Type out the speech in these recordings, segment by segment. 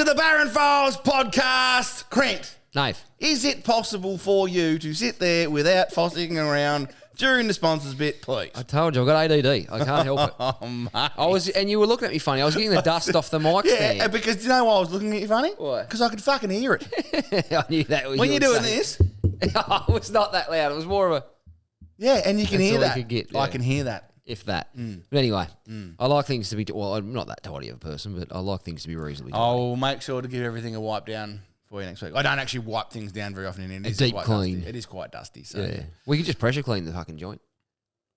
to the Barron Files podcast. Crent, Nave. is it possible for you to sit there without fossing around during the sponsors bit, please? I told you, I've got ADD. I can't help it. Oh, mate. And you were looking at me funny. I was getting the dust off the mic stand. Yeah, because you know why I was looking at you funny? Why? Because I could fucking hear it. I knew that was When you're doing this. it was not that loud. It was more of a... Yeah, and you can That's hear all you that. could get, yeah. I can hear that. If that. But anyway, I like things to be... Well, I'm not that tidy of a person, but I like things to be reasonably tidy. I'll make sure to give everything a wipe down for you next week. I don't actually wipe things down very often in here. It is deep quite clean. Dusty. It is quite dusty. So. Yeah. We could just pressure clean the fucking joint.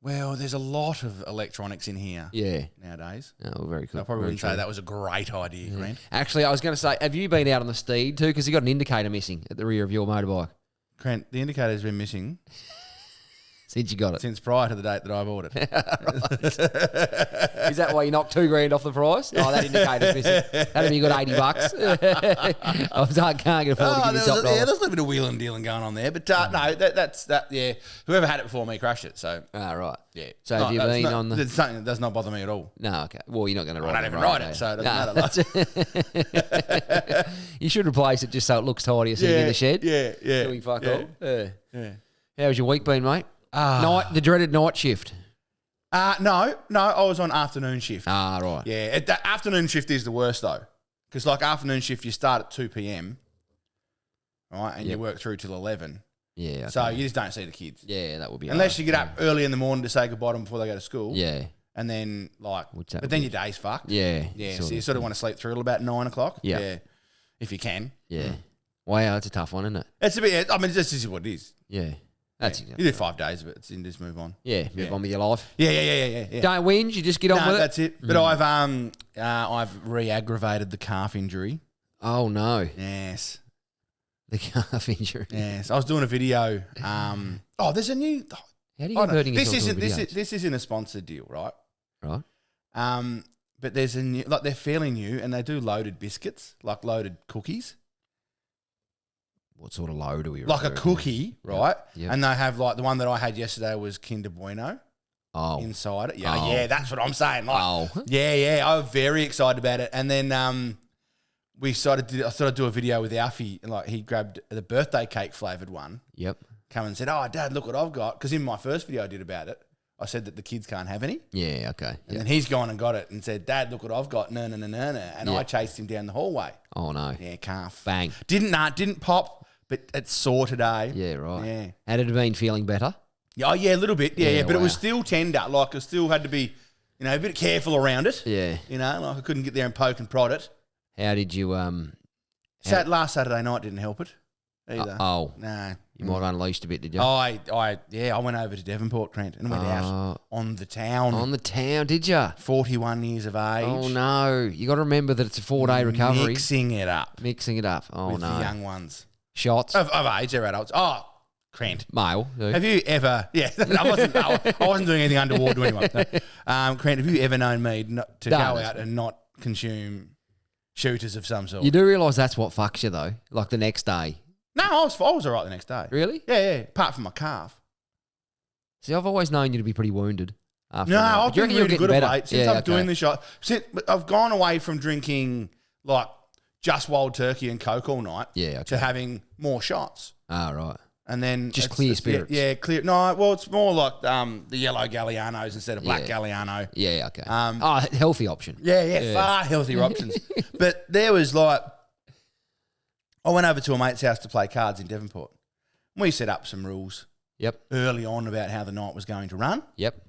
Well, there's a lot of electronics in here nowadays. Oh, very cool. I probably wouldn't say that was a great idea, Grant. Actually, I was going to say, have you been out on the steed too? Because you got an indicator missing at the rear of your motorbike. Grant, the indicator's been missing Since you got it. since prior to the date that I bought it. Is that why you knocked $2,000 off the price? Oh, that indicator's missing. That'd have you got $80. I can't afford to give you top dollar. There's a little bit of wheeling and dealing going on there, but no, that's whoever had it before me crashed it. So Right. yeah. So have you been on the? It's something that does not bother me at all. No, okay. Well, you're not going to ride I it. don't even ride it, so it doesn't matter. You should replace it just so it looks tidier sitting in the shed. Yeah. Doing fuck all. Yeah. Yeah. How's your week been, mate? The dreaded night shift. No, I was on afternoon shift. Right. Yeah, the afternoon shift is the worst though, because like afternoon shift, you start at 2 p.m. right, and you work through till 11. Yeah. Okay. So you just don't see the kids. Yeah, that would be unless you get up early in the morning to say goodbye to them before they go to school. Yeah. And then but would then be? your day's fucked. Yeah. Yeah. So you sort of want to sleep through till about 9 o'clock. Yeah. If you can. Yeah. Wow, that's a tough one, isn't it? It's a bit. I mean, this is what it is. Yeah. That's You do 5 days of it. It's in. Just move on. Yeah, move on with your life. Yeah. Don't whinge, you just get on with it. That's it. But I've re-aggravated the calf injury. Oh no. Yes. The calf injury. Yes. I was doing a video. There's a new. How do you get hurting this yourself isn't doing videos? this isn't a sponsored deal, right? Right. But there's a new, like they're fairly new, and they do loaded biscuits, like loaded cookies. What sort of load are we Like a referring to? cookie, right? Yep. And they have like the one that I had yesterday was Kinder Bueno inside it. Yeah, Oh. yeah, that's what I'm saying. Like, Oh. yeah, I was very excited about it. And then I started do a video with Alfie, and like he grabbed the birthday cake flavored one. Yep. Come and said, "Oh, Dad, look what I've got." Because in my first video I did about it, I said that the kids can't have any. Yeah, okay. And then he's gone and got it and said, "Dad, look what I've got." No. And I chased him down the hallway. Oh no. Yeah, calf. Bang. Didn't pop, but it's sore today. Yeah, right. Yeah. Had it been feeling better? Yeah, a little bit. Yeah. But it was wow. still tender. Like I still had to be, a bit careful around it. Yeah. Like I couldn't get there and poke and prod it. How did you Last Saturday night didn't help it either. No. You might have unleashed a bit, did you? I went over to Devonport, Trent, and went out on the town. On the town, did you? 41 years of age. Oh no. You gotta remember that it's a 4-day recovery. Mixing it up. Oh with no. the young ones. Shots. Of age, they're adults. Oh, Trent. Male. Have you ever? Yeah, I wasn't doing anything untoward to anyone. No. Crant, have you ever known me to go out and not consume shooters of some sort? You do realise that's what fucks you though. Like the next day. No, I was all right the next day. Really? Yeah. Apart from my calf. See, I've always known you to be pretty wounded. After No, a night. I've Do you been reckon you're really getting good of better? late since I'm doing this shot. I've gone away from drinking like just wild turkey and Coke all night. Yeah, okay. To having more shots. Right. And then just clear spirits. Yeah, clear. No, well, it's more like the yellow Gallianos instead of black Galliano. Yeah, okay. Healthy option. Yeah, far healthier options. But there was like, I went over to a mate's house to play cards in Devonport. We set up some rules. Yep. Early on about how the night was going to run. Yep.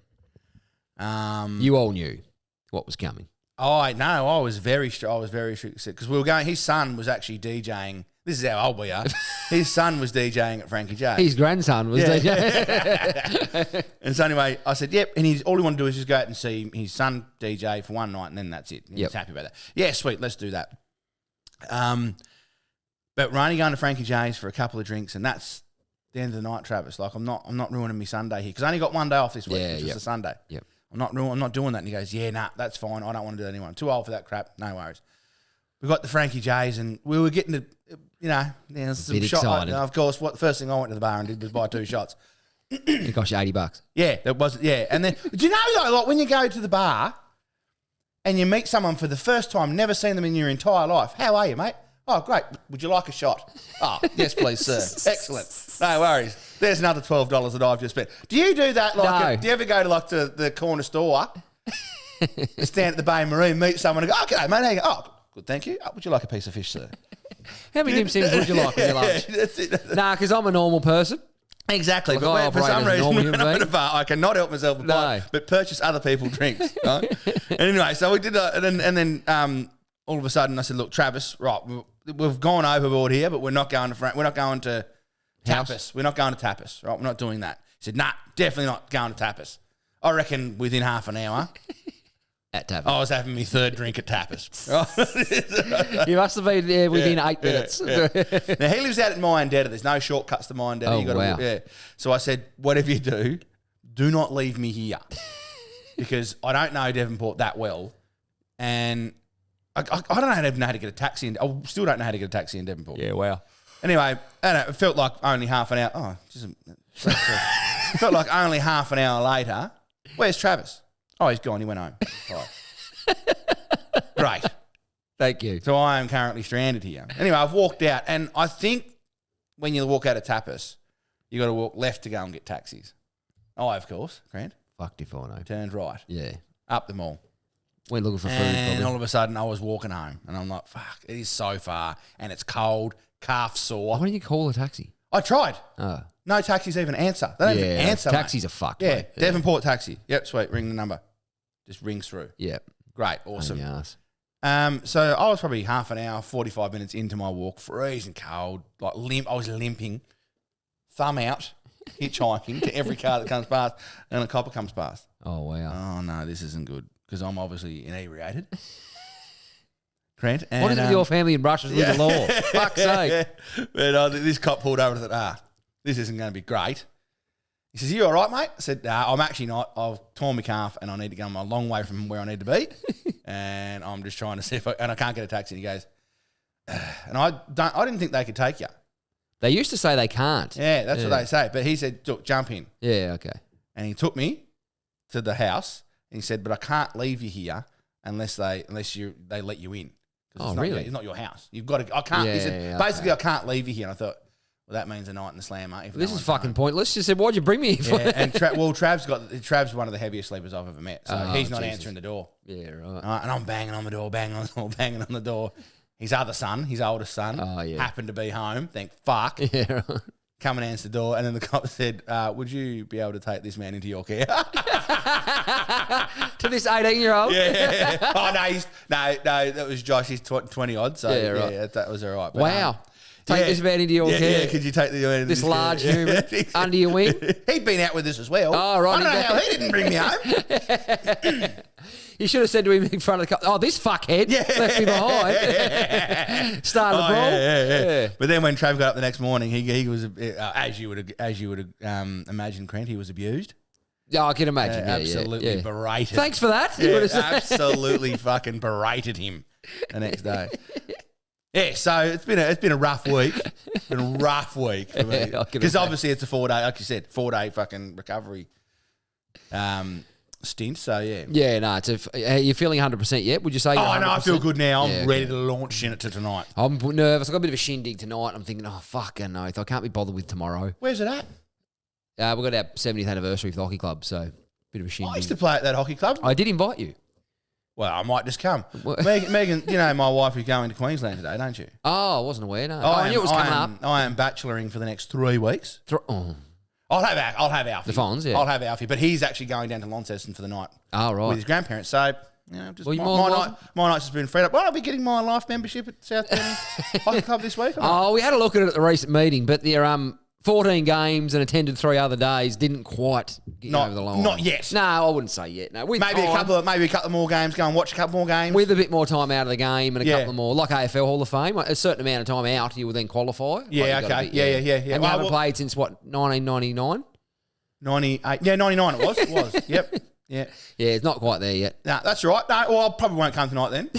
You all knew what was coming. I was very strict because we were going. His son was actually DJing. This is how old we are. His son was DJing at Frankie J. His grandson was DJing. And so anyway, I said, yep. And all he wanted to do is just go out and see his son DJ for one night, and then that's it. And he's happy about that. Yeah, sweet. Let's do that. But we're only going to Frankie J's for a couple of drinks, and that's the end of the night, Travis. Like I'm not ruining my Sunday here because I only got one day off this week, which was a Sunday. Yep. I'm not doing that. And he goes, yeah, nah, that's fine. I don't want to do that anymore. I'm too old for that crap. No worries. We got the Frankie J's, and we were getting some shot. Of course, the first thing I went to the bar and did was buy 2 shots. It cost you $80. Yeah, that was. Yeah, and then do you know though, like when you go to the bar, and you meet someone for the first time, never seen them in your entire life. How are you, mate? Oh, great. Would you like a shot? Oh, yes, please, sir. Excellent. No worries. There's another $12 that I've just spent. Do you do that? No. Do you ever go to like the corner store, stand at the Bay Marine, meet someone and go, okay, mate, how you go? Oh, good, thank you. Oh, would you like a piece of fish, sir? How many dim sims would you like with your lunch? Nah, because I'm a normal person. Exactly, Like but for some reason, when when I'm at a bar, I cannot help myself but purchase other people's drinks. Right? And anyway, so we did that, and then all of a sudden I said, "Look, Travis, right, we've gone overboard here, but we're not going to tapas. We're not going to tapas. Right, we're not doing that." He said, "Nah, definitely not going to tapas." I reckon within half an hour. At tapas. I was having my third drink at tapas. You must have been there within 8 minutes. Now, he lives out at Myandetta. There's no shortcuts to Myandetta. Oh, wow. Yeah. So I said, whatever you do not leave me here. Because I don't know Devonport that well. And I don't even know how to get a taxi. I still don't know how to get a taxi in Devonport. Yeah, wow. Anyway, I don't know, it felt like only half an hour. Oh, it felt like only half an hour later. Where's Travis? Oh, he's gone. He went home. Right. Great. Thank you. So I am currently stranded here. Anyway, I've walked out, and I think when you walk out of tapas, you got to walk left to go and get taxis. Oh, of course, Grant. Fucked if I know. Turned right. Yeah. Up the mall. Went looking for food. And probably. all of a sudden, I was walking home, and I'm like, fuck, it is so far, and it's cold, calf sore. Why didn't you call a taxi? I tried. Oh. No taxis even answer. They don't even answer. Taxis mate. are fucked. Yeah, Mate. Devonport taxi. Yep, sweet. Ring the number. Just rings through. Yeah. Great, awesome. Yes. So I was probably half an hour, 45 minutes into my walk, freezing cold, like I was limping, thumb out, hitchhiking to every car that comes past, and a copper comes past. Oh, wow. Oh, no, this isn't good, because I'm obviously inebriated. Trent. And, what is it with your family in brushes with the law? Fuck's sake. Yeah. But this cop pulled over and thought, this isn't going to be great. He says, you all right, mate? I said, I'm actually not. I've torn my calf and I need to go a long way from where I need to be. And I'm just trying to see if I can't get a taxi. And he goes, and I didn't think they could take you. They used to say they can't. Yeah, that's what they say. But he said, look, jump in. Yeah, okay. And he took me to the house and he said, but I can't leave you here unless they let you in. Oh, really? It's not your house. You've got to. I can't. He said, basically, I can't leave you here. And I thought, well, that means a night in the slammer. This is fucking pointless. She said, why'd you bring me here for? Yeah, and Trav's one of the heaviest sleepers I've ever met. So he's not answering the door. Yeah, right. And I'm banging on the door, banging on the door. His oldest son, happened to be home. Thank fuck. Yeah, right. Come and answer the door. And then the cop said, would you be able to take this man into your care? To this 18-year-old? Yeah. Oh, no, that was Josh. He's 20-odd. So, yeah, right. Yeah, that was all right. But, wow. Take this man into your care. Yeah, could you take this large human under your wing? He'd been out with us as well. Oh, right. I don't know how he didn't bring me home. You should have said to him in front of the car, this fuckhead left me behind. Started a brawl. Yeah. But then when Trav got up the next morning, he was, as you would imagine, Crent, he was abused. Yeah, I can imagine. Absolutely berated. Thanks for that. Yeah, absolutely fucking berated him the next day. Yeah, so it's been a rough week. It's been a rough week for me because obviously it's a 4-day, like you said, 4-day fucking recovery stint. So yeah, no. Are you feeling 100% yet? Would you say? Oh no, I feel good now. I'm ready to launch in it to tonight. I'm nervous. I got a bit of a shindig tonight. I'm thinking, oh fucking oath, I can't be bothered with tomorrow. Where's it at? We've got our 70th anniversary for the hockey club, so bit of a shindig. I used to play at that hockey club. I did invite you. Well, I might just come. Megan, you know my wife is going to Queensland today, don't you? Oh, I wasn't aware, no. I knew it was coming up. I am bacheloring for the next 3 weeks. I'll have Alfie. The Fonz, yeah. I'll have Alfie, but he's actually going down to Launceston for the night. Oh, right. With his grandparents. So, just well, my night's just been freed up. Well, I'll be getting my life membership at South County Hockey Club this week. We had a look at it at the recent meeting, but there 14 games and attended 3 other days didn't quite get over the line. Not yet. No, I wouldn't say yet. No, maybe a couple more games. Go and watch a couple more games with a bit more time out of the game and a couple more, like AFL Hall of Fame. A certain amount of time out, you will then qualify. Yeah, okay. Yeah. And you haven't played since what, 1999? 98. Yeah, 99 it was. It was. Yep. Yeah. Yeah, it's not quite there yet. No, that's right. No, well, I probably won't come tonight then.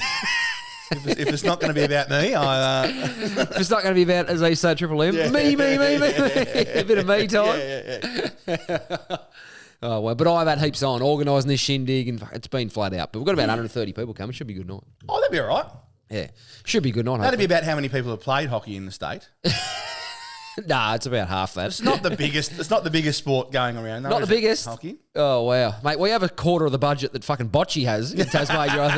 If it's not going to be about me, if it's not going to be about, as they say, Triple M, me. A bit of me time. Oh, well, but I've had heaps on organising this shindig and it's been flat out. But we've got about 130 people coming. Should be a good night. Oh, that'd be all right. Yeah. Should be a good night. That'd be about how many people have played hockey in the state. Nah, it's about half that. It's not the biggest. It's not the biggest sport going around. Though, not the biggest. Hockey. Oh wow, mate. We have a quarter of the budget that fucking Bocce has in Tasmania, I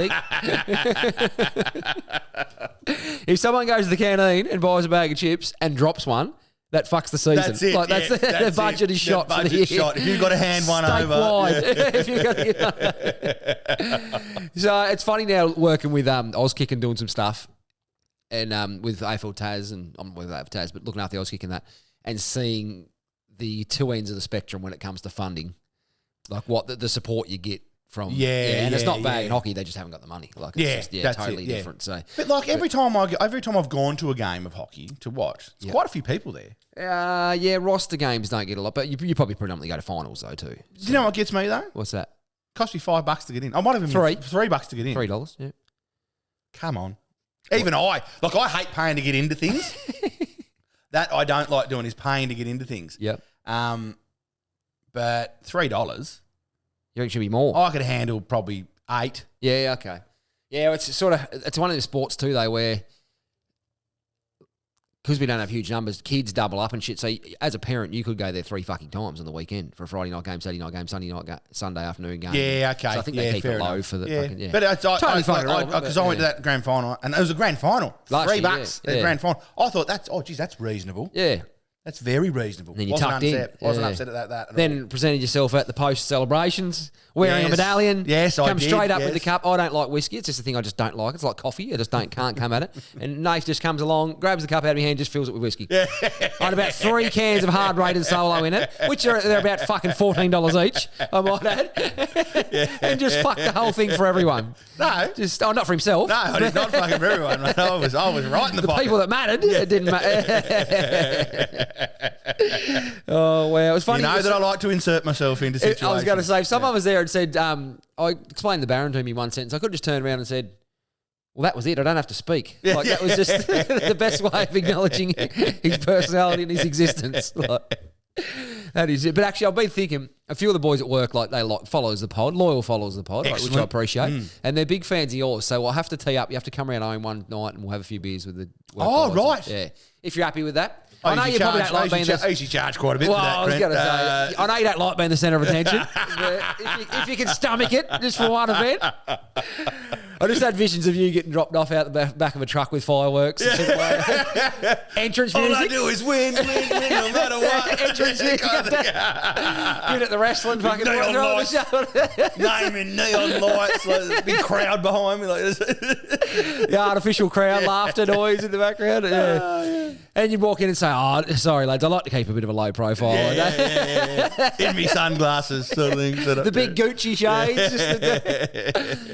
think. If someone goes to the canteen and buys a bag of chips and drops one, that fucks the season. That's it. Like, the budget is shot for the year. Shot. If you've got to hand one over. Wide. If you've got to So it's funny now working with Auskick and doing some stuff. And with AFL Tas, and I'm with AFL Tas, but looking after the Auskick and that, and seeing the two ends of the spectrum when it comes to funding, like what the support you get from, and it's not bad in hockey; they just haven't got the money. Like it's just totally different. So, but like every time I've gone to a game of hockey to watch, there's quite a few people there. Roster games don't get a lot, but you probably predominantly go to finals though too. So. Do you know what gets me though? What's that? Cost me $5 to get in. I might have even $3 to get in. $3, yeah. Come on. Even I hate paying to get into things. That I don't like doing is paying to get into things. Yep. But $3. You think it should be more? I could handle probably $8. Yeah, okay. Yeah, it's one of the sports too, though, where because we don't have huge numbers, kids double up and shit. So as a parent, you could go there 3 fucking times on the weekend for a Friday night game, Saturday night game, Sunday afternoon game. Yeah, okay. So I think they keep it low for the fucking, But totally fucking right. Because I went to that grand final, and it was a grand final. $3, the grand final. I thought that's reasonable. Yeah. That's very reasonable. Then you tucked in. Wasn't upset at that. Then presented yourself at the post celebrations, wearing a medallion. Yes, I did. Come straight up with the cup. I don't like whiskey. It's just a thing I just don't like. It's like coffee. I just can't come at it. And Nath just comes along, grabs the cup out of my hand, just fills it with whiskey. I had about 3 cans of hard rated solo in it, which they're about fucking $14 each, I might add. And just fucked the whole thing for everyone. No. Not for himself. No, I did not fucking for everyone. Mate. I was right in the pocket. People that mattered, it didn't matter. Oh, well, it was funny. You know that I like to insert myself into situations. I was going to say, if someone was there and said, I explained the Baron to me one sentence, I could have just turned around and said, well, that was it. I don't have to speak. Like, that was just the best way of acknowledging his personality and his existence. Like, that is it. But actually, I've been thinking, a few of the boys at work, like they follows the pod, loyal followers of the pod, which I appreciate. And they're big fans of yours. So I'll have to tee up. You have to come around home one night and we'll have a few beers with the work. Oh, right. Yeah. If you're happy with that. I know you probably don't like being the... Easy charge quite a bit for that, I was going to say, I know you don't like being the centre of attention. if you can stomach it just for one event. I just had visions of you getting dropped off out the back of a truck with fireworks. And entrance music. All I do is win, no matter what. Entrance music. Good at the wrestling fucking neon lights. Naming neon lights. Like, big crowd behind me. Like this. The artificial crowd, laughter noise in the background. Yeah. And you'd walk in and say, oh, sorry, lads, I like to keep a bit of a low profile. Yeah. In me sunglasses sort of thing. The big Gucci shades.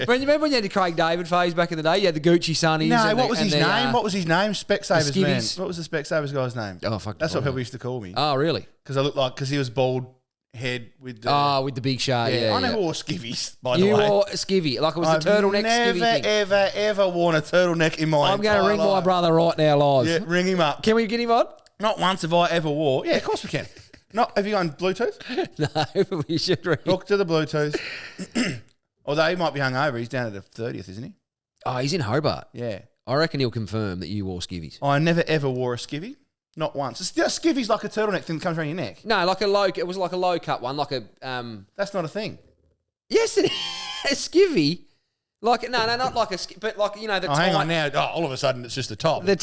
When you remember when you had the Craig David phase back in the day? You had the Gucci sunnies. No, what was his name? What was his name? Specsavers man. Skivvies. What was the Specsavers guy's name? Oh, fuck. That's what people used to call me. Oh, really? Because I looked like, because he was bald head with the... with the big shade. Yeah, I never wore skivvies, by the way. You wore a skivvy. Like it was the turtleneck skivvy thing. Ever worn a turtleneck in my I'm going to ring my brother right now live. Yeah, ring him up. Can we get him on? Not once have I ever wore. Yeah, of course we can. Have you gone Bluetooth? No, but we should ring. Hook to the Bluetooth. Although he might be hungover. He's down at the 30th, isn't he? Oh, he's in Hobart. Yeah. I reckon he'll confirm that you wore skivvies. I never ever wore a skivvy. Not once. A skivvy's like a turtleneck thing that comes around your neck. No, it was like a low cut one, like a... That's not a thing. Yes, it is. A skivvy. Like, no, not like a... But like, you know, the tight... hang on now. Oh, all of a sudden it's just the top. The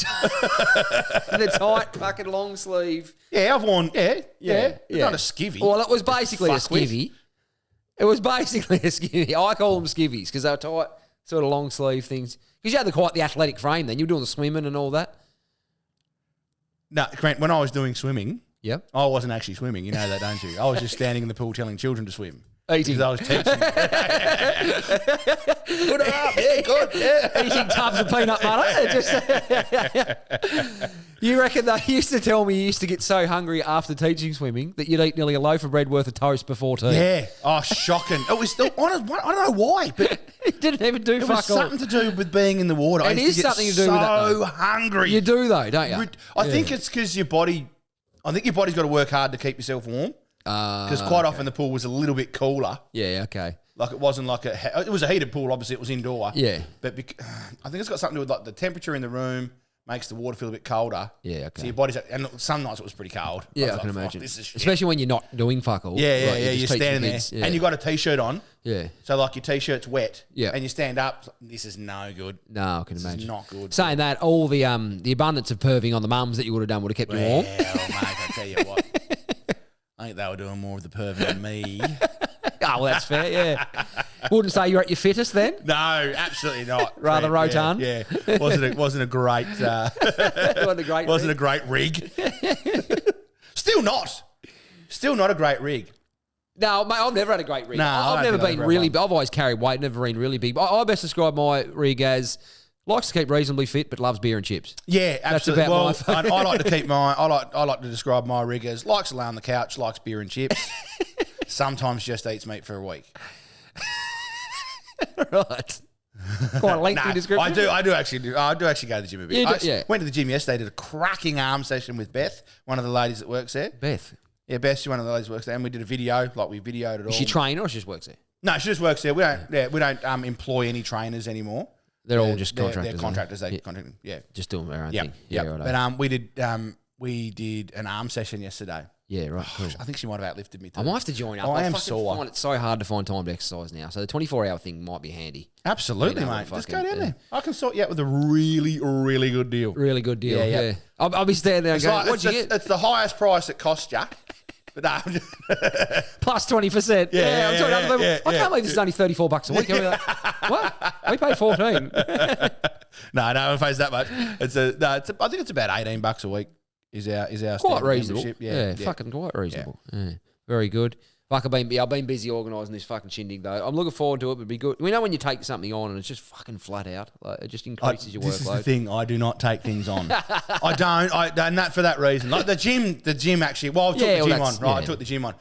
tight fucking long sleeve. Yeah, I've worn... Yeah. It's not a skivvy. Well, it was basically a skivvy. It was basically a skivvy. I call them skivvies because they were tight, sort of long sleeve things. Because you had quite the athletic frame then. You were doing the swimming and all that. No, Grant, when I was doing swimming, yep, I wasn't actually swimming. You know that, don't you? I was just standing in the pool telling children to swim. Eating. Because I was teaching. Put it up. Yeah, good. Yeah. Eating tubs of peanut butter. You reckon they used to tell me you used to get so hungry after teaching swimming that you'd eat nearly a loaf of bread worth of toast before tea? Yeah. Oh, shocking. It was still, I don't know why, but it didn't even do fuck all. It was something to do with being in the water. It is something to do with that. So hungry. You do though, don't you? I think it's because your body. I think your body's got to work hard to keep yourself warm. Because quite often the pool was a little bit cooler. Yeah, okay. Like it wasn't like it was a heated pool. Obviously, it was indoor. Yeah. But I think it's got something to do with like the temperature in the room makes the water feel a bit colder. Yeah, okay. So your body's and some nights it was pretty cold. Yeah, I can imagine. This is shit. Especially when you're not doing fuck all. Yeah, yeah, yeah. You're standing there, and you got a t-shirt on. Yeah. So like your t-shirt's wet. Yeah. And you stand up. This is no good. No, I can imagine. This is not good. Saying that, all the abundance of perving on the mums that you would have done would have kept you warm. Well, mate, I tell you what. I think they were doing more of the perving than me. Oh, well, that's fair, yeah. Wouldn't say you're at your fittest then? No, absolutely not. Rather rotund? Yeah. Wasn't a great wasn't a great rig. Still not a great rig. No, mate, I've never had a great rig. No, I've never been really big. I've always carried weight, never been really big. I best describe my rig as likes to keep reasonably fit, but loves beer and chips. Yeah, absolutely. That's about I like to keep I like to describe my rig as likes to lay on the couch, likes beer and chips. Sometimes just eats meat for a week. Right. Quite a lengthy description. I do actually go to the gym a bit. Went to the gym yesterday, did a cracking arm session with Beth, one of the ladies that works there. Beth? Yeah, Beth, she's one of the ladies that works there, and we did a video, like we videoed it all. Is she trained or she just works there? No, she just works there. We don't employ any trainers anymore. They're all just contractors. They're contractors. They contract. Yeah, just doing their own thing. Yeah, right. But we did an arm session yesterday. Yeah, right. Cool. I think she might have outlifted me too. I might have to join up. I am sore. I find it so hard to find time to exercise now. So the 24-hour thing might be handy. Absolutely, mate. Just go down there. I can sort you out with a really, really good deal. Really good deal. Yeah. I'll be standing there and going, what'd you get? It's the highest price it costs you. But no. Plus 20%. Yeah, I'm talking other people. I can't believe this is only $34 a week. I'll be like, what? We pay 14. No, one pays that much. I think it's about $18 a week. Is our quite reasonable? Yeah, fucking quite reasonable. Yeah. Very good. Fuck, I've been busy organising this fucking shindig though. I'm looking forward to it. It'd be good. We know when you take something on and it's just fucking flat out. Like it just increases your workload. This is the thing. I do not take things on. I don't. And that for that reason. Like the gym actually. Well, I took the gym on. Right, I took the gym on.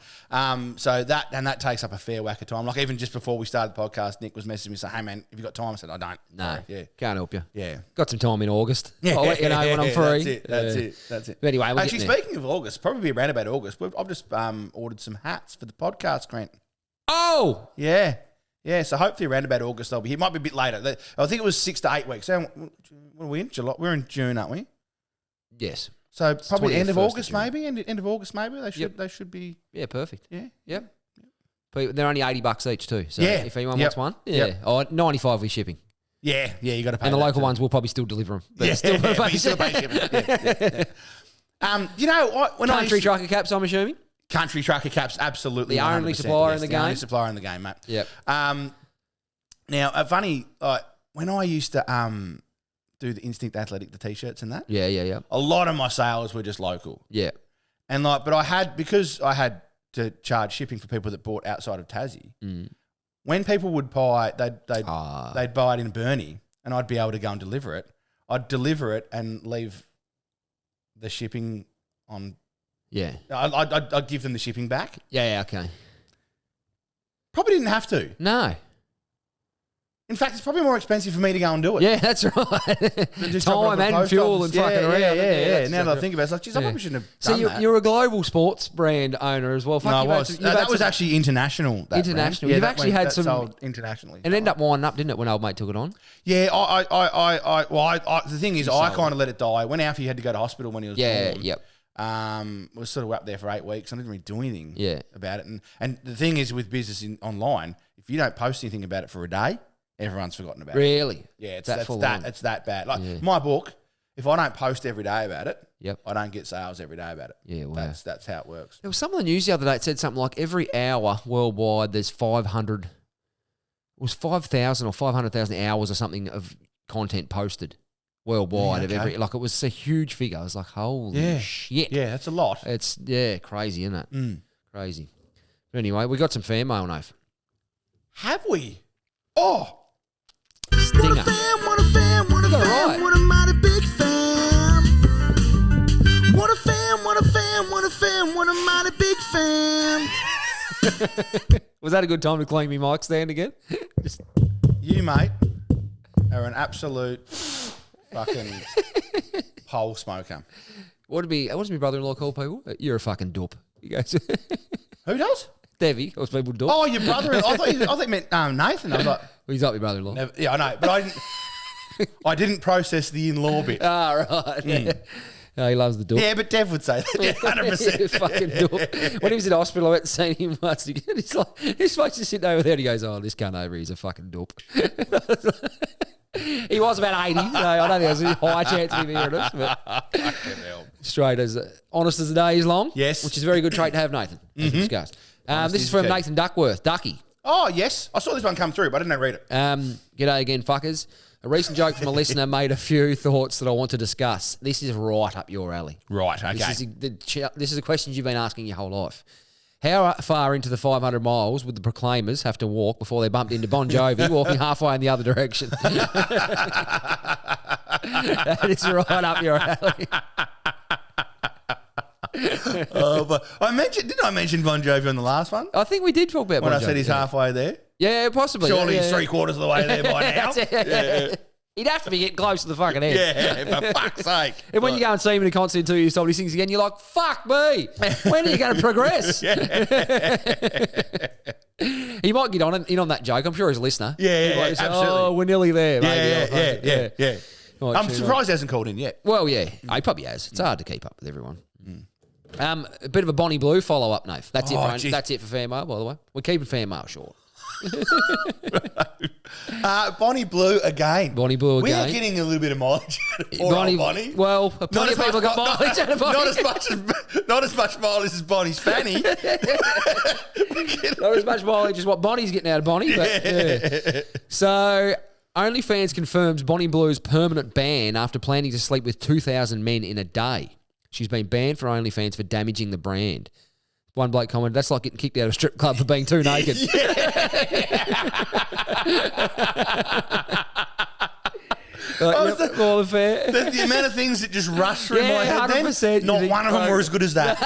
So that takes up a fair whack of time. Like even just before we started the podcast, Nick was messaging me saying, "Hey man, have you got time?" I said, "I don't." No. Yeah. Can't help you. Yeah. Got some time in August. Yeah. I'll let you know when I'm free. That's it. But anyway, actually, speaking of August, probably around about August, I've just ordered some hats for the podcast, Grant. Oh! Yeah. So hopefully around about August they'll be here. Might be a bit later. I think it was 6 to 8 weeks. So what are we in? July? We're in June, aren't we? Yes. So probably end of August, maybe. End of August, maybe. They should be. Yeah, perfect. Yeah. Yep. They're only $80 each too. So yeah. if anyone wants one, oh, 95 with shipping. Yeah, you got to pay. And the local ones will probably still deliver them. But you still pay shipping. You know what? Country trucker caps, I'm assuming. Country trucker caps, absolutely. The only supplier in the game. The only supplier in the game, mate. Yep. Now, funny, when I used to do the Instinct Athletic, the t-shirts and that. Yeah. A lot of my sales were just local. Yeah. And because I had to charge shipping for people that bought outside of Tassie. When people would buy, they'd buy it in Burnie, and I'd be able to go and deliver it. I'd deliver it and leave the shipping on. Yeah. I'd give them the shipping back. Yeah, okay. Probably didn't have to. No. In fact, it's probably more expensive for me to go and do it. Yeah, that's right. Time and fuel and fucking around. Yeah. Now that I think about it, it's like, geez, I probably shouldn't have done that. So you're a global sports brand owner as well. No, I was. That was actually international. International. You've actually had some... sold internationally. It ended up winding up, didn't it, when old mate took it on? Yeah, the thing is, I kind of let it die. When Alfie had to go to hospital when he was born. Yep. Was sort of up there for 8 weeks. I didn't really do anything about it. And the thing is with business online, if you don't post anything about it for a day, everyone's forgotten about it. Really? Yeah, it's that bad. Like my book, if I don't post every day about it, I don't get sales every day about it. Yeah, wow. That's how it works. There was some of the news the other day. It said something like every hour worldwide, there's 500. It was 5,000 or 500,000 hours or something of content posted worldwide of every. Like it was a huge figure. I was like, holy shit. Yeah, that's a lot. It's crazy, isn't it? Crazy. But anyway, we got some fan mail, Nath. Have we? Oh. Stinger. What a fan, what a mighty big fan. What a mighty big fan. Was that a good time to clean me mic stand again? You, mate, are an absolute fucking pole smoker. What does my brother-in-law call people? You're a fucking dope. He goes, Who does? Devi, or people do. Oh, your brother. I thought you meant Nathan. I was like, Well, he's not my brother-in-law. never, yeah, I know, but I didn't process the in-law bit. Right. No, he loves the dope. Yeah, but Dev would say that. 100%. Fucking dope. When he was in hospital, I went and seen him once. He's like, he's supposed to sit over there and he goes, oh, this cunt over here, he's a fucking dope. He was about 80, so I don't think there's a high chance of him hearing us. But straight as honest as the day is long. Yes. Which is a very good trait to have, Nathan, as we discussed. This is from Nathan Duckworth, Ducky. Oh, yes. I saw this one come through, but I didn't read it. G'day again, fuckers. A recent joke from a listener made a few thoughts that I want to discuss. This is right up your alley. Right, okay. This is a question you've been asking your whole life. How far into the 500 miles would the Proclaimers have to walk before they bumped into Bon Jovi walking halfway in the other direction? That is right up your alley. But didn't I mention Bon Jovi on the last one? I think we did talk about When Bon I said Jovi, he's halfway there? Yeah, possibly. Surely yeah, he's 3/4 of the way there by now. That's it. Yeah. He'd have to be getting close to the fucking end. Yeah, for fuck's sake. And when you go and see him in a concert in 2 years' time and he sings again, you're like, fuck me. When are you going to progress? He might get in on that joke. I'm sure he's a listener. Yeah, Say, absolutely. oh, we're nearly there. Maybe. Yeah. I'm surprised he hasn't called in yet. Well, yeah, he probably has. It's hard to keep up with everyone. A bit of a Bonnie Blue follow-up, Nath. That's it for Fair Mail, by the way. We're keeping Fair Mail short. Bonnie Blue again. Bonnie Blue again. We're getting a little bit of mileage out of poor old Bonnie. Well, plenty of people got mileage out of Bonnie. Not as much mileage as Bonnie's fanny. Not as much mileage as what Bonnie's getting out of Bonnie. But, yeah. So, OnlyFans confirms Bonnie Blue's permanent ban after planning to sleep with 2,000 men in a day. She's been banned from OnlyFans for damaging the brand. One bloke commented, that's like getting kicked out of a strip club for being too naked. All fair. The amount of things that just rush through my head 100%, then, not one of them were as good as that.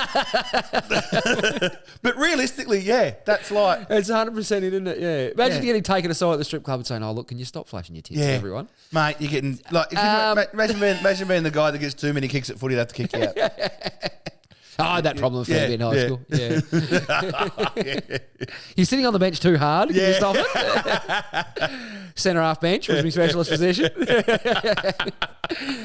But realistically, yeah, that's like... It's 100% in, isn't it? Yeah. Imagine getting taken aside at the strip club and saying, oh, look, can you stop flashing your tits at everyone? Mate, you're getting... like, imagine being the guy that gets too many kicks at footy, they'd have to kick you out. I had that problem for me in high school. Yeah. You're sitting on the bench too hard. Can you stop it? Centre half bench was my specialist position.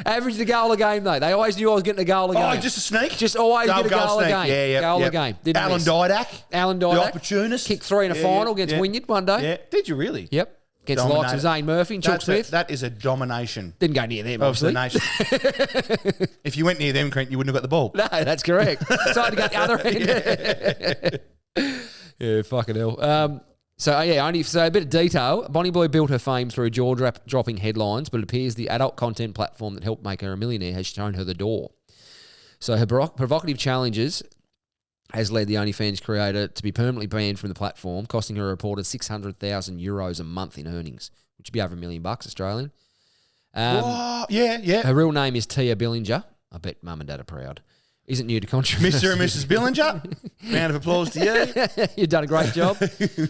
Average the goal a game, though. They always knew I was getting a goal a game. Oh, just a sneak? Just always get a goal a game. Yeah, goal a game. Alan Didak. The opportunist. Kicked 3 in a final against Wynyard one day. Yeah. Did you really? Yep. Against the likes of Zane Murphy and Chuck Smith. That is a domination. Didn't go near them, of obviously. the nation. If you went near them, Crent, you wouldn't have got the ball. No, that's correct. So I had to go the other end. Yeah, fucking hell. So a bit of detail. Bonnie Blue built her fame through jaw-dropping headlines, but it appears the adult content platform that helped make her a millionaire has shown her the door. So her provocative challenges has led the OnlyFans creator to be permanently banned from the platform, costing her a reported €600,000 a month in earnings, which would be over $1 million Australian. Yeah. Her real name is Tia Billinger. I bet Mum and Dad are proud. Isn't new to controversy. Mr. and Mrs. Billinger, round of applause to you. You've done a great job.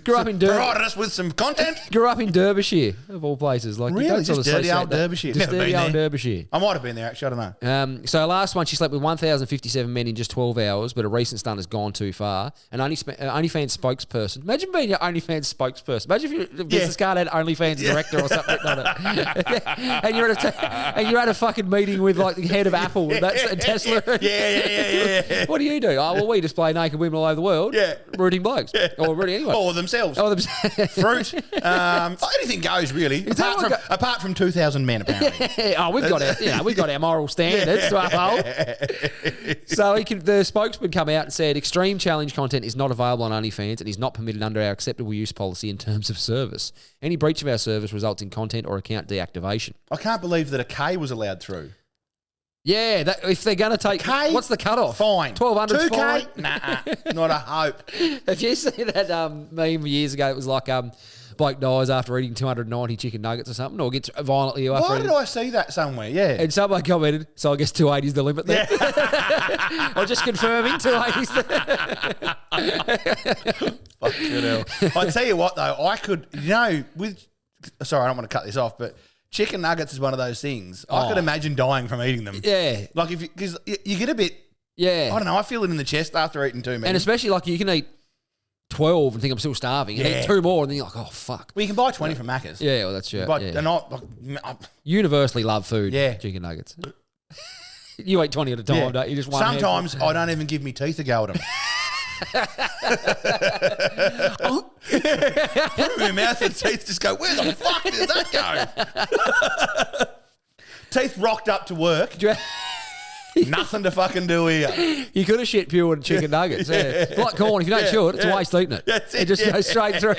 Grew up in provided us with some content. Grew up in Derbyshire, of all places. Like, really? You don't Just dirty old Derbyshire. Just dirty old Derbyshire. I might have been there, actually. I don't know. So last one, she slept with 1,057 men in just 12 hours, but a recent stunt has gone too far. An OnlyFans spokesperson. Imagine being your OnlyFans spokesperson. Imagine if your business card had OnlyFans director or something on it. And you're at a fucking meeting with like the head of Apple. And that's Tesla. Yeah. What do you do? Oh, well, we display naked women all over the world. Yeah. Rooting blokes. Yeah. Or rooting anyone. Or themselves. Fruit. Anything goes, really. Apart from 2,000 men, apparently. We've got our moral standards to uphold. So the spokesman come out and said, extreme challenge content is not available on OnlyFans and is not permitted under our acceptable use policy in terms of service. Any breach of our service results in content or account deactivation. I can't believe that a K was allowed through. Yeah, if they're going to take... K, what's the cut-off? Fine. 1,200 fine? Nah, not a hope. Have you seen that meme years ago? It was like bloke dies after eating 290 chicken nuggets or something, or gets violently ill after Why did I see that somewhere? Yeah. And someone commented, so I guess 280 is the limit there. Yeah. I'm just confirming 280 is the... Fucking hell. I tell you what, though, I could... Sorry, I don't want to cut this off, but... Chicken nuggets is one of those things. I could imagine dying from eating them. Yeah. Like, because you get a bit... Yeah. I don't know. I feel it in the chest after eating too many. And especially, like, you can eat 12 and think I'm still starving. And eat 2 more and then you're like, oh, fuck. Well, you can buy 20 from Macca's. Yeah, well, that's true. But Yeah. they're not... Universally love food. Yeah. Chicken nuggets. You eat 20 at a time, don't you? Just one Sometimes I don't even give me teeth a go at them. Put them in my mouth and teeth just go, where the fuck did that go? Teeth rocked up to work. Nothing to fucking do here. You could have shit pure chicken nuggets. Yeah. Like corn, if you don't chew it, it's a waste eating it. It just goes straight through.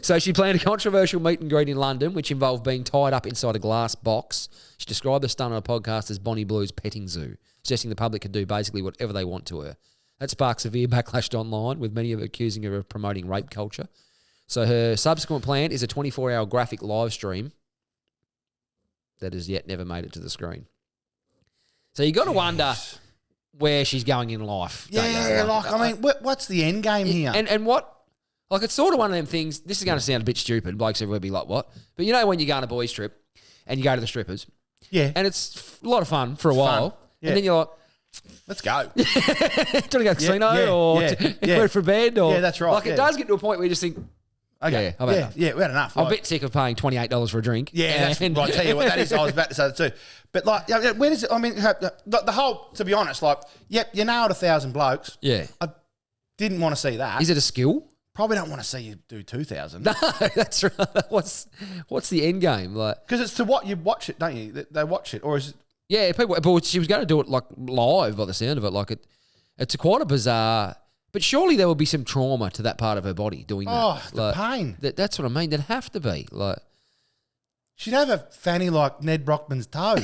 So she planned a controversial meet and greet in London, which involved being tied up inside a glass box. She described the stunt on a podcast as Bonnie Blue's petting zoo, suggesting the public could do basically whatever they want to her. That sparked severe backlash online, with many of accusing her of promoting rape culture. So her subsequent plan is a 24-hour graphic live stream that has yet never made it to the screen. So you got to wonder where she's going in life. Yeah, I mean, what's the end game here? And what? Like, it's sort of one of them things. This is going to sound a bit stupid. Blokes everywhere be like, what? But you know when you go on a boys' trip and you go to the strippers, and it's a lot of fun for a while, and then you're like, let's go. Do you want to go to the casino or go for bed? Or, that's right. Like, it does get to a point where you just think, okay, I've had enough. We had enough. I'm a bit sick of paying $28 for a drink. Yeah, that's right. I tell you what, that is. I was about to say that too. But like, where does it? I mean, the whole. To be honest, like, you nailed 1,000 blokes. Yeah, I didn't want to see that. Is it a skill? Probably don't want to see you do 2,000. No, that's right. What's the end game like? Because it's to what you watch it, don't you? They watch it, or is it? Yeah, people. But she was going to do it like live by the sound of it. Like it's quite a bizarre. But surely there will be some trauma to that part of her body doing that. Oh, like, the pain. That's what I mean. There'd have to be like. She'd have a fanny like Ned Brockman's toe.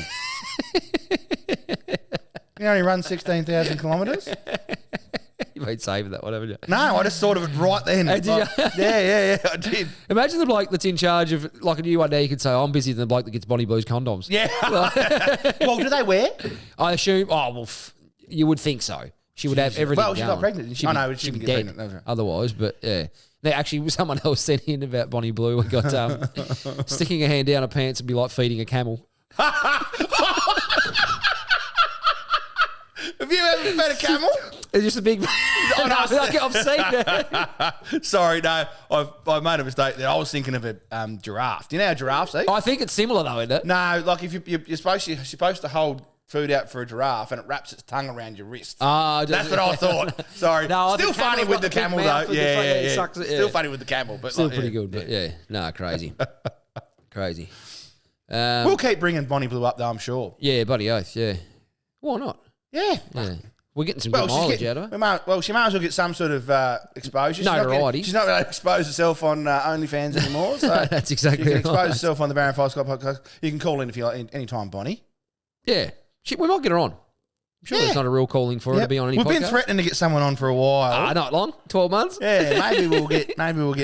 You only run 16,000 kilometres. You've been saving that one, haven't you? No, I just thought of it right then. Did you? Yeah, I did. Imagine the bloke that's in charge of, like, a new one day, you could say, I'm busier than the bloke that gets Bonnie Blue's condoms. Yeah. Well, do they wear? I assume, you would think so. She would have everything Well, she got going. pregnant. She didn't get dead pregnant. otherwise, but yeah. Now, actually, someone else sent in about Bonnie Blue. We got sticking a hand down her pants would be like feeding a camel. Have you ever fed a camel? It's just a big... I've seen it. Sorry, no. I made a mistake there. I was thinking of a giraffe. Do you know how giraffes eat? I think it's similar, though, isn't it? No, like if you're supposed to hold food out for a giraffe and it wraps its tongue around your wrist. That's what I thought. Sorry. No, still funny with the camel, though. Yeah. Sucks it, Still funny with the camel. But still pretty good, but yeah. No, crazy. Crazy. We'll keep bringing Bonnie Blue up, though, I'm sure. Yeah, bloody oath, yeah. Why not? Yeah. We're getting some good mileage out of her. She might as well get some sort of exposure. Notoriety. She's not going to expose herself on OnlyFans anymore. So that's exactly right. She can expose herself on the Baron Five Scott podcast. You can call in if you like anytime, Bonnie. Yeah. We might get her on. I'm sure there's not a real calling for her to be on any podcast. We've been threatening to get someone on for a while. Not long. 12 months. Yeah, maybe we'll get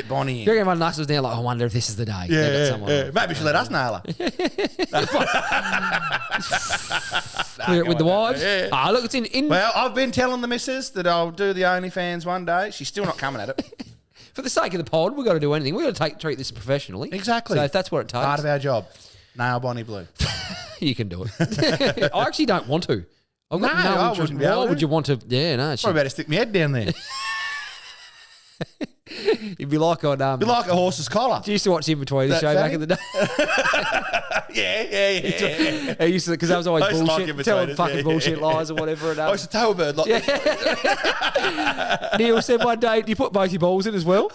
Bonnie in. You reckon everyone knuckles down like, I wonder if this is the day. Yeah. Maybe she'll let us nail her. Clear it with the wives. Yeah. Look, it's in. Well, I've been telling the missus that I'll do the OnlyFans one day. She's still not coming at it. For the sake of the pod, we've got to do anything. We've got to treat this professionally. Exactly. So if that's what it takes. Part of our job. Nail Bonnie Blue. You can do it. I actually don't want to. I've got no interest. Why would you want to? Yeah, no. Probably about to stick my head down there. You'd be like on... Be like a horse's collar. You used to watch In Between the show back in the day. Yeah. I used to, because that was always bullshit. Like telling fucking bullshit lies or whatever. And, I used to tell a bird. Like, Neil said one day, do you put both your balls in as well?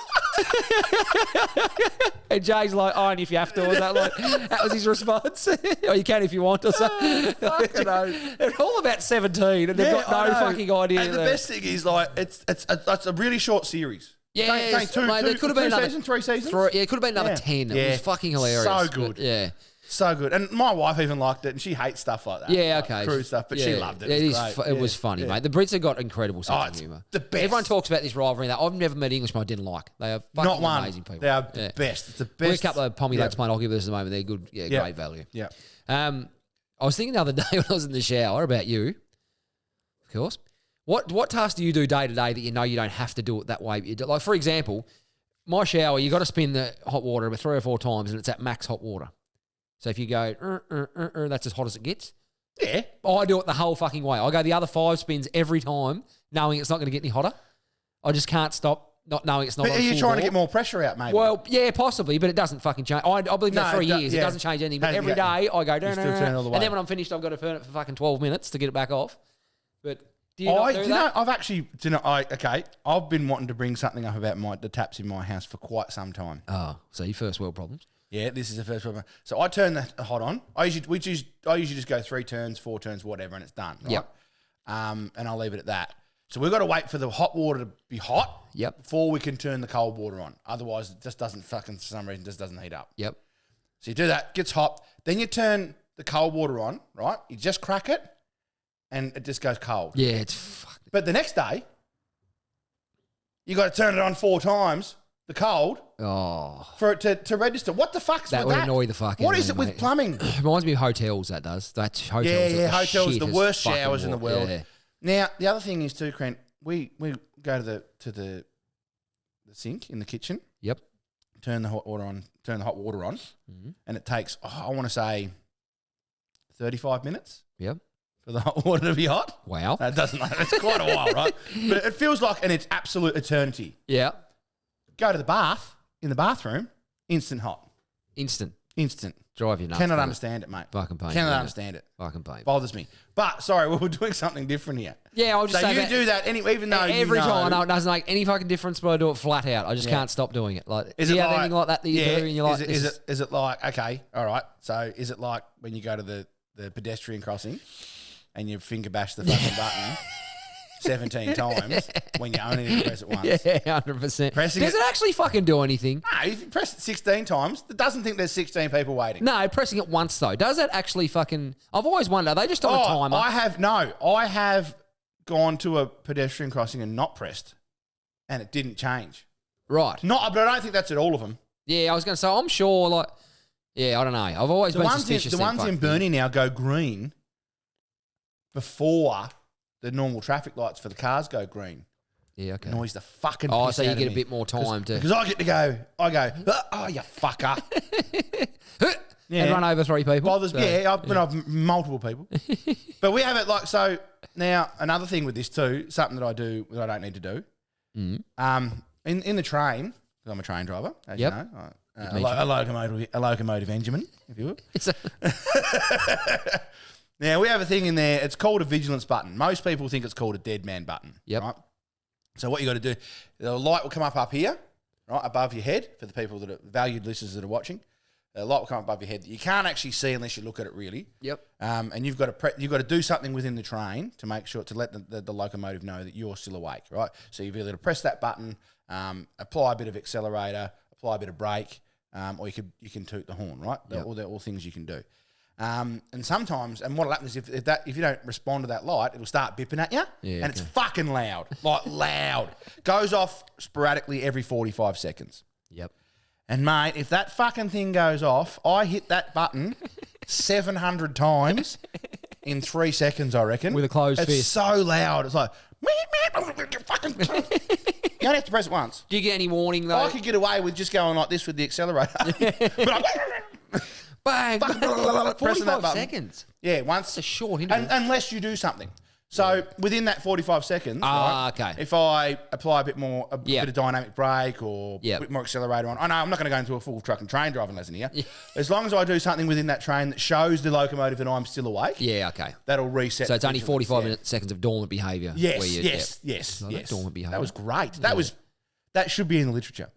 And Jay's like, only if you have to. Or that was his response. Or you can if you want or something. They're all about 17 and they've got no fucking idea. And the best thing is, like, it's a really short series. Yeah, it could have been another 3 seasons. It could have been another 10. It was fucking hilarious. So good. Yeah. So good. And my wife even liked it, and she hates stuff like that. Yeah, like okay. Cruise stuff, but she loved it. It was funny, mate. The Brits have got incredible sense of humour. The best. Everyone talks about this rivalry. That I've never met an Englishman I didn't like. They are fucking amazing people. They are the best. It's the best. We're a couple of pommy lads playing hockey with us at the moment. They're good. Yeah, great value. Yeah. I was thinking the other day when I was in the shower about you, of course. What tasks do you do day to day that you know you don't have to do it that way? Like, for example, my shower, you got to spin the hot water about 3 or 4 times and it's at max hot water. So if you go, that's as hot as it gets. Yeah. I do it the whole fucking way. I go the other 5 spins every time knowing it's not going to get any hotter. I just can't stop not knowing it's not But on are you full trying to bore. get more pressure out, maybe? Well, yeah, possibly, but it doesn't fucking change. I believe that No, 3 it years. It doesn't change anything. But every day I go, You still turn it all the and way. then when I'm finished, I've got to turn it for fucking 12 minutes to get it back off. But do you not do that? I've been wanting to bring something up about the taps in my house for quite some time. Oh, so your first world problems. Yeah, this is the first problem. So I turn the hot on. I usually just go 3 turns, 4 turns, whatever, and it's done. Right? Yep. And I'll leave it at that. So we've got to wait for the hot water to be hot. Yep. Before we can turn the cold water on. Otherwise, it just doesn't fucking, for some reason, just doesn't heat up. Yep. So you do that, gets hot. Then you turn the cold water on, right? You just crack it, and it just goes cold. Yeah, it's fucked. But the next day, you got to turn it on 4 times, the cold, for it to register. What the fuck's That with would that? annoy the fuck out What of is me, it with mate. plumbing? It reminds me of hotels, that does. That's hotels. Yeah, are hotels, shit the as worst fucking showers in the walk. world. Yeah. Now, the other thing is too, Crent, we go to the sink in the kitchen, Yep. turn the hot water on, and it takes, I want to say, 35 minutes Yep. for the hot water to be hot. Wow. That doesn't matter. It's quite a while, right? But it feels like it's absolute eternity. Yeah. Go to the bath, in the bathroom, instant hot. Instant. Drive you nuts. Cannot doesn't it? understand it, mate. Fucking pain. Cannot yeah. understand it. Fucking pain. Bothers me. But, sorry, we're doing something different here. Yeah, I'll just So say you that do that anyway, even though every you time. I know, know it doesn't make any fucking difference, but I do it flat out. I just Yeah. can't stop doing it. Like, Is do it you have like, anything like that you do? And you're like, is it like, okay, all right. So is it like when you go to the pedestrian crossing and you finger bash the fucking button 17 times when you only need to press it once? Yeah, 100%. Pressing Does it actually fucking do anything? No, if you press it 16 times, it doesn't think there's 16 people waiting. No, pressing it once though. Does it actually fucking? I've always wondered. Are they just on a timer? I have gone to a pedestrian crossing and not pressed, and it didn't change. Right. But I don't think that's at all of them. Yeah, I was going to say. I'm sure. Like, yeah, I don't know. I've always been suspicious. The ones in Burnie now go green before the normal traffic lights for the cars go green. Yeah, okay. Annoys the fucking Oh, piss so you out get of a me. bit more time to. Because I get to go, oh, you fucker. Yeah. And run over 3 people. Bothers So, me. Yeah, I've multiple people. But we have it like, so now another thing with this too, something that I do that I don't need to do. In the train, because I'm a train driver, as Yep. you know, a locomotive engineman, if you will. So- Now, we have a thing in there, it's called a vigilance button. Most people think it's called a dead man button. Yep. Right? So what you got to do, the light will come up here, right, above your head, for the people that are valued listeners that are watching. The light will come above your head that you can't actually see unless you look at it really. Yep. And you've got to do something within the train to make sure, to let the locomotive know that you're still awake, right? So you've either to press that button, apply a bit of accelerator, apply a bit of brake, or you can toot the horn, right? They're all things you can do. And sometimes, and what'll happen is if you don't respond to that light, it'll start bipping at you, and it's fucking loud, like loud. Goes off sporadically every 45 seconds. Yep. And mate, if that fucking thing goes off, I hit that button 700 times in 3 seconds, I reckon. With a closed it's fist. It's so loud. It's like, fucking. You only have to press it once. Do you get any warning though? I could get away with just going like this with the accelerator. But Bang! pressing that 45 button. seconds. Yeah, once. That's a short interval. Unless you do something. So within that 45 seconds, right, okay. if I apply a bit of dynamic brake or Yep. a bit more accelerator on, I know I'm not going to go into a full truck and train driving lesson here. As long as I do something within that train that shows the locomotive that I'm still awake, Yeah, okay. that'll reset. So it's only vigilance, 45 seconds of dormant behaviour. Yes, where you- yes. dormant behaviour. That was great. That should be in the literature.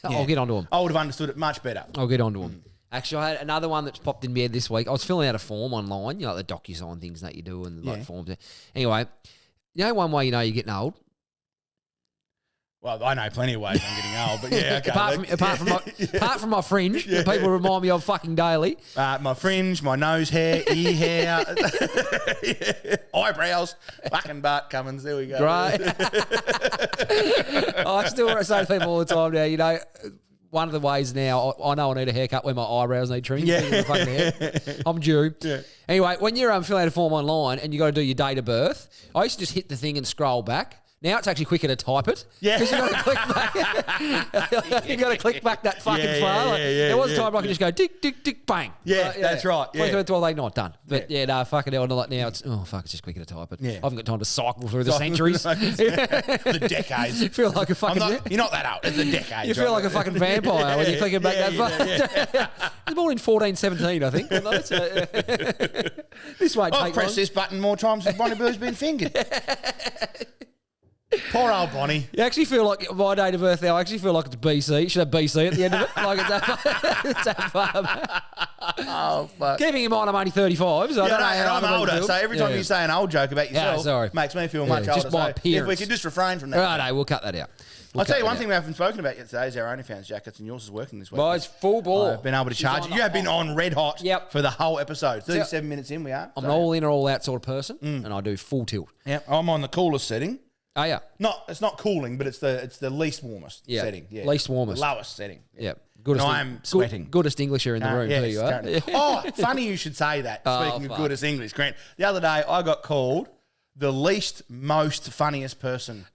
I'll get onto them. I would have understood it much better. I'll get onto them. Actually, I had another one that's popped in my head this week. I was filling out a form online, like the DocuSign things that you do and like forms. Anyway, you know one way you know you're getting old? Well, I know plenty of ways I'm getting old, but yeah, okay. apart from my fringe, that people remind me of fucking daily. My fringe, my nose hair, ear hair, eyebrows, fucking butt, Cummins, there we go. Right. I still say to people all the time now, you know, one of the ways now, I know I need a haircut when my eyebrows need trimming. Yeah. I'm due. Yeah. Anyway, when you're filling out a form online and you got to do your date of birth, I used to just hit the thing and scroll back. Now it's actually quicker to type it. Yeah. Because you got to click back. You got to click back that fucking file. There was a time I could just go tick, tick, tick, bang. Yeah, that's right. Yeah. 12, not done. But no, fucking hell. Like now it's, it's just quicker to type it. Yeah. I haven't got time to cycle through the centuries. The decades. You feel like a fucking... You're not that old. It's the decades. You feel like a fucking vampire when you're clicking back that far. He was born in 1417, I think. This won't take I've pressed this button more times than Bonnie Boo's been fingered. Poor old Bonnie. You actually feel like my date of birth now, I actually feel like it's BC. You should have BC at the end of it. Like it's that far back. Oh, fuck. Keeping in mind I'm only 35, so I don't know how I'm other older, people so feel. every time you say an old joke about yourself, sorry. makes me feel much just older. my So appearance. if we could just refrain from that. Right, we'll cut that out. I'll tell you one thing we haven't spoken about yet today is our OnlyFans jackets, and yours is working this week. Well, it's full ball. I've been able to charge it. You have been on red hot for the whole episode. 37 minutes in we are. I'm an all in or all out sort of person, and I do full tilt. Yeah, I'm on the coolest setting. Oh, yeah. It's not cooling, but it's the least warmest setting. Yeah. Least warmest. Lowest setting. Yeah. Goodest, I'm sweating. Goodest Englisher in the room, yes, too, you are. Oh, funny you should say that. Speaking of goodest English, Grant. The other day, I got called the least, most funniest person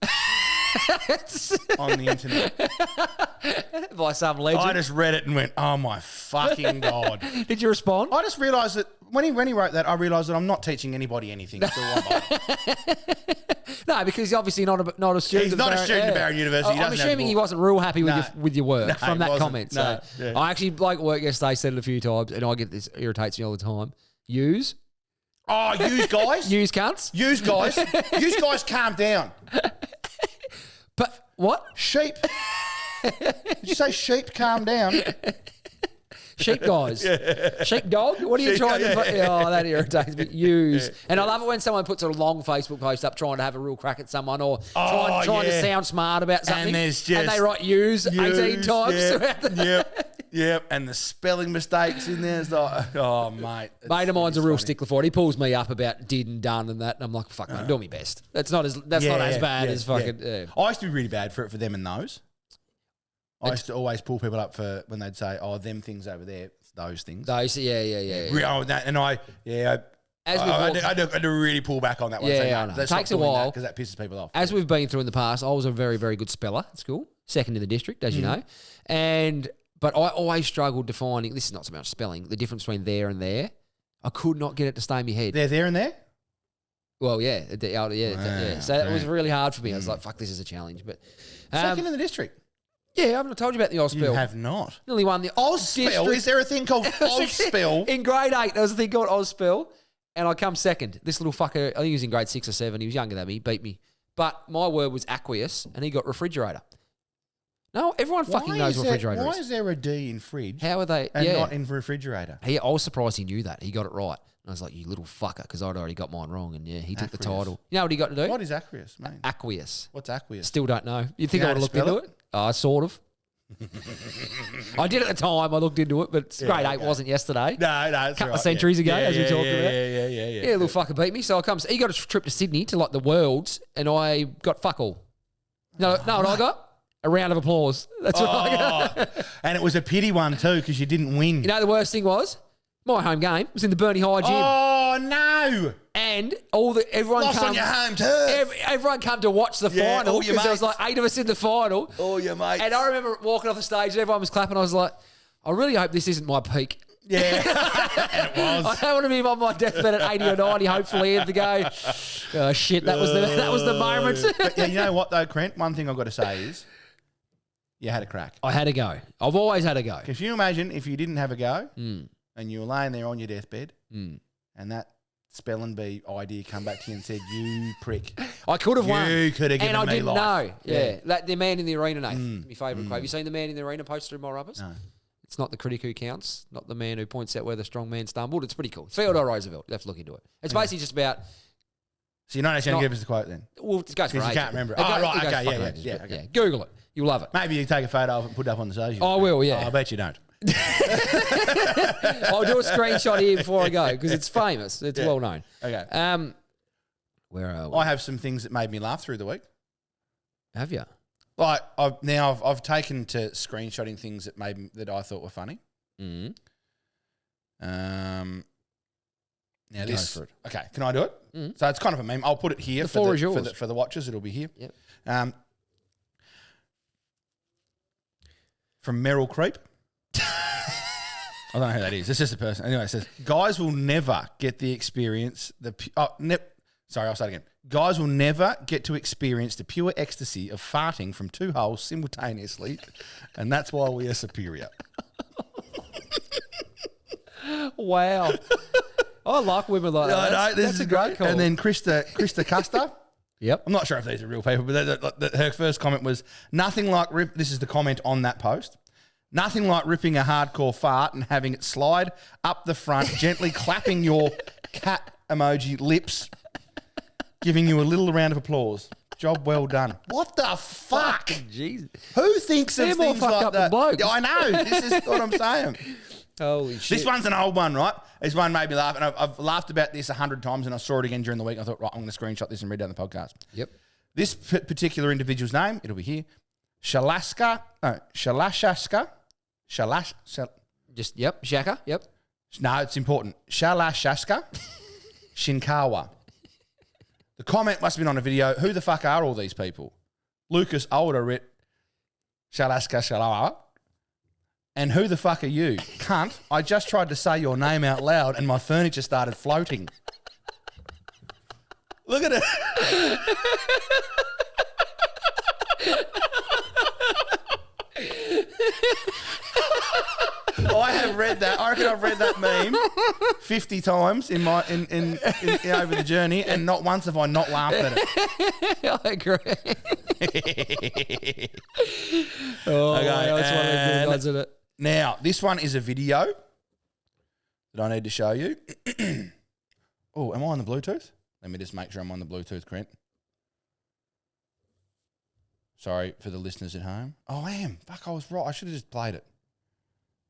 on the internet. By some legend. I just read it and went, oh, my fucking God. Did you respond? I just realised that when he wrote that, I realised that I'm not teaching anybody anything. No, because he's obviously not a student. He's not a student at Barron University. I'm assuming he wasn't real happy with your work from that comment. So I actually, like work yesterday, said it a few times, and I get this, irritates me all the time. Use cunts. Use guys, calm down. But what? Sheep. Did you say sheep, calm down? Sheep guys. Sheep dog? What are you trying to... Oh, that irritates me. Use. And I love it when someone puts a long Facebook post up trying to have a real crack at someone or trying to sound smart about something. And they write use 18 times. Yep. And the spelling mistakes in there. It's like, oh, mate. Mate of mine's a real stickler for it. He pulls me up about did and done and that. And I'm like, fuck, man, I'm doing my best. That's not as bad as fucking... Yeah. I used to be really bad for them and those. I used to always pull people up for when they'd say, "Oh, them things over there, it's those things." Those, yeah. And I do really pull back on that one. Yeah, so, it takes a while because that pisses people off. As we've been through in the past, I was a very, very good speller at school, second in the district, as you know, but I always struggled defining. This is not so much spelling, the difference between there and there. I could not get it to stay in my head. There and there. Well, yeah. So it was really hard for me. I was like, "Fuck, this is a challenge." But second in the district. Yeah, I haven't told you about the Ozspell. You have not. Nearly won the Ozspell? Is there a thing called Ozspell? In grade 8, there was a thing called Ozspell, and I come second. This little fucker, I think he was in grade 6 or 7. He was younger than me. He beat me. But my word was aqueous, and he got refrigerator. No, everyone fucking knows what refrigerator is. Why is there a D in fridge? How are they? And not in refrigerator? I was surprised he knew that. He got it right. And I was like, you little fucker, because I'd already got mine wrong. And he took the title. You know what he got to do? What is aqueous, mate? Aqueous. What's aqueous? Still don't know. You think I would have looked into it? Sort of. I did at the time. I looked into it, but grade 8 wasn't yesterday. No, a couple of centuries ago, as we talked about. Yeah, little fucker beat me. So he got a trip to Sydney to like the Worlds, and I got fuck all. No, what I got? A round of applause. That's what I got. And it was a pity one too, because you didn't win. You know the worst thing was? My home game was in the Burnie High gym. Oh no! And everyone lost on your home turf. Everyone come to watch the final because there was like 8 of us in the final. All your mates. And I remember walking off the stage and everyone was clapping. I was like, I really hope this isn't my peak. Yeah, and it was. I don't want to be on my deathbed at 80 or 90, hopefully, and to go, oh shit, that was the moment. But yeah, you know what though, Trent? One thing I've got to say is, you had a crack. I had a go. I've always had a go. Can you imagine if you didn't have a go and you were laying there on your deathbed and that spelling bee idea come back to you and said, "You prick." I could have won. You could have given me life. And I didn't know. Yeah. Like the man in the arena, Nathan. My favourite quote. Have you seen the man in the arena poster in my rubbers? No. It's not the critic who counts, not the man who points out where the strong man stumbled. It's pretty cool. Theodore Roosevelt. You have to look into it. It's basically just about... So you're not actually going to give us the quote then? Well, it goes for ages. You can't remember it. Right. Okay, yeah. Google it. You'll love it. Maybe you take a photo of it and put it up on the social. I will, yeah. I bet you don't. I'll do a screenshot here before I go because it's famous. It's well known. Okay. Where are we? I have some things that made me laugh through the week. Have you? Like I've taken to screenshotting things that I thought were funny. Mm. Now this, for it. Okay, can I do it? So it's kind of a meme. I'll put it here for the watchers. It'll be here. Yep. From Meryl Creep. I don't know who that is. It's just a person. Anyway, it says, guys will never get the experience. Sorry, I'll start again. Guys will never get to experience the pure ecstasy of farting from two holes simultaneously, and that's why we are superior. Wow. I like women like that. I know, this is a great call. And then Krista Custer. Yep. I'm not sure if these are real people, but her first comment was, nothing like this is the comment on that post. Nothing like ripping a hardcore fart and having it slide up the front, gently clapping your cat emoji lips, giving you a little round of applause. Job well done. What the fuck? Jesus. Who thinks of things like that? Blokes. I know. This is what I'm saying. Holy shit. This one's an old one, right? This one made me laugh. And I've laughed about this 100 times, and I saw it again during the week. I thought, right, I'm going to screenshot this and read down the podcast. Yep. This particular individual's name, it'll be here, Shalashaska. Just, yep, Shaka, yep. No, it's important. Shalashaska Shinkawa. The comment must have been on a video. Who the fuck are all these people? Lucas Older writ Shalaska Shalawa. And who the fuck are you? Cunt, I just tried to say your name out loud and my furniture started floating. Look at it. I have read that. I reckon I've read that meme 50 times in over the journey, and not once have I not laughed at it. I agree. Oh, Okay, that's one of the good ones, isn't it? Now, this one is a video that I need to show you. Oh, am I on the Bluetooth? Let me just make sure I'm on the Bluetooth, Grant. Sorry for the listeners at home. Oh, I am. Fuck, I was right. I should have just played it.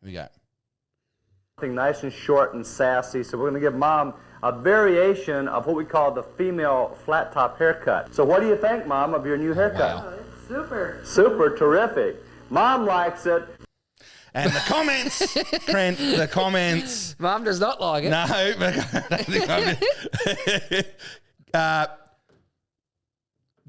Here we go. Something nice and short and sassy, so we're going to give Mom a variation of what we call the female flat top haircut. So what do you think, Mom, of your new haircut? Wow. Super. Super terrific. Mom likes it. And the comments, Trent, the comments. Mum does not like it. No,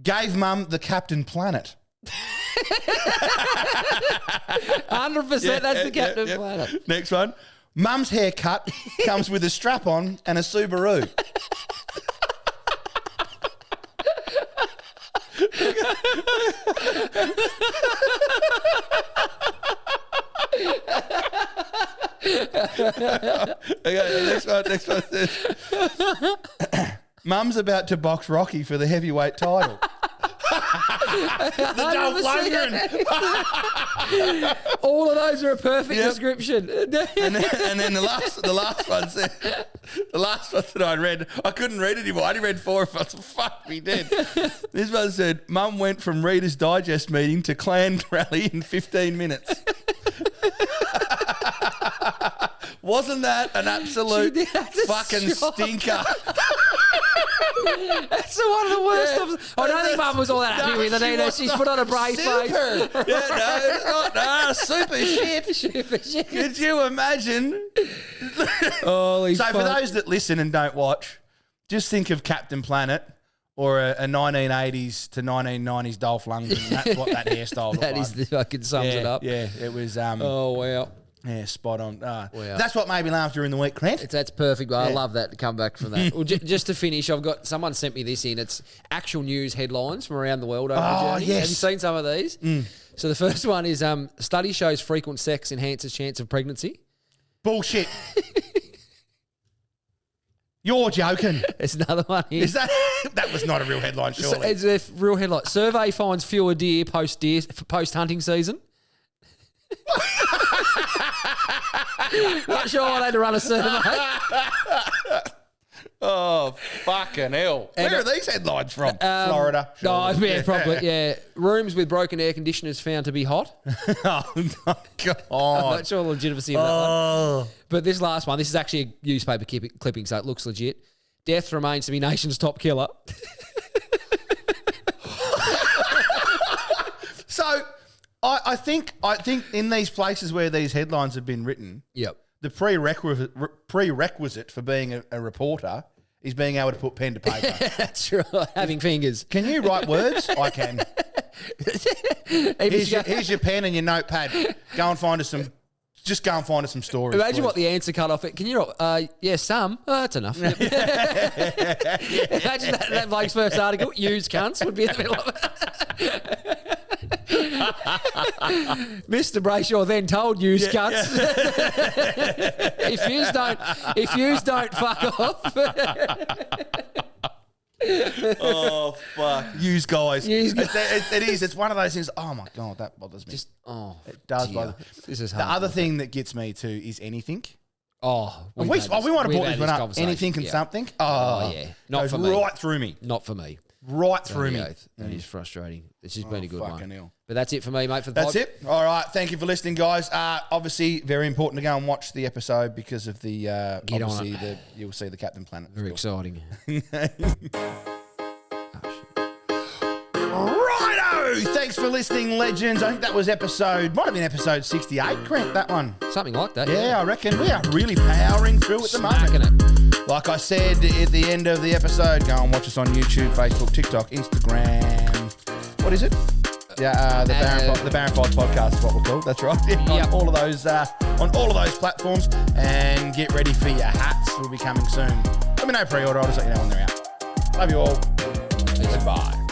gave Mum the Captain Planet. 100% that's the Captain Planet. Next one. Mum's haircut comes with a strap-on and a Subaru. Okay, next one says, Mum's about to box Rocky for the heavyweight title. The Dolph Lundgren. All of those are a perfect description. And then the last one said, the last one that I read, I couldn't read anymore. I only read 4 of us. Fuck me dead. This one said, Mum went from Reader's Digest meeting to clan rally in 15 minutes. Wasn't that an absolute fucking stinker? That's one of the worst. I don't think Mum was all that happy with it either. She's put on a brave face. Super shit. Super shit. Could you imagine? Holy So fuck. for those that listen and don't watch, just think of Captain Planet or a 1980s to 1990s Dolph Lundgren. That's what that hairstyle looked That like. is the fucking sums it up. Yeah, it was. Oh, wow. Yeah, spot on. Wow. That's what made me laugh during the week, Grant. That's perfect. I love that to come back from that. Well, just to finish, someone sent me this in. It's actual news headlines from around the world over the journey. Yes. Have you seen some of these? So the first one is study shows frequent sex enhances chance of pregnancy. Bullshit. You're joking. There's another one here. Is that was not a real headline, surely? It's a real headline. Survey finds fewer deer post hunting season. Not sure I had to run a survey. Oh, fucking hell. Where are these headlines from? Florida. No, surely. yeah, probably, yeah. Rooms with broken air conditioners found to be hot. Oh, my God. I'm not sure the legitimacy of that one. Oh. But this last one, this is actually a newspaper clipping, so it looks legit. Death remains to be nation's top killer. So, I think in these places where these headlines have been written, Yep. the prerequisite for being a reporter is being able to put pen to paper. That's right. Having fingers. Can you write words? I can. Here's your pen and your notepad. Go and find us some. Just go and find us some stories. Imagine please. what the answer cut off it. Can you write? Yeah, some. Oh, that's enough. Imagine that Blake's first article. Use cunts would be in the middle of it. Mr. Brayshaw then told use cunts. if yous don't fuck off. Oh fuck! Use guys. Use guys. It is. It's one of those things. Oh my god, that bothers me. Just it does dear. bother. This is The hard. other thing that gets me too is anything. we want to put this one up. conversation. Anything and Yeah. something. Oh yeah, not goes for me. right through me. Not for me. Right through me. That is frustrating. It's just been a good fucking one. hell. But that's it for me, mate. For the That's pod. it. All right. Thank you for listening, guys. Obviously, very important to go and watch the episode because of the Get on obviously it. you'll see the Captain Planet. Very exciting. Righto! Thanks for listening, legends. I think that was might have been episode 68, Grant, that one. Something like that. Yeah, I reckon we are really powering through at the Smacking moment. it. Like I said at the end of the episode, go and watch us on YouTube, Facebook, TikTok, Instagram. What is it? Yeah, the Baron Files podcast is what we're called. That's right. Yeah, Yep. on all of those platforms, and get ready for your hats. Will be coming soon. Let me know pre-order. I'll just let you know when they're out. Love you all. Peace. Goodbye.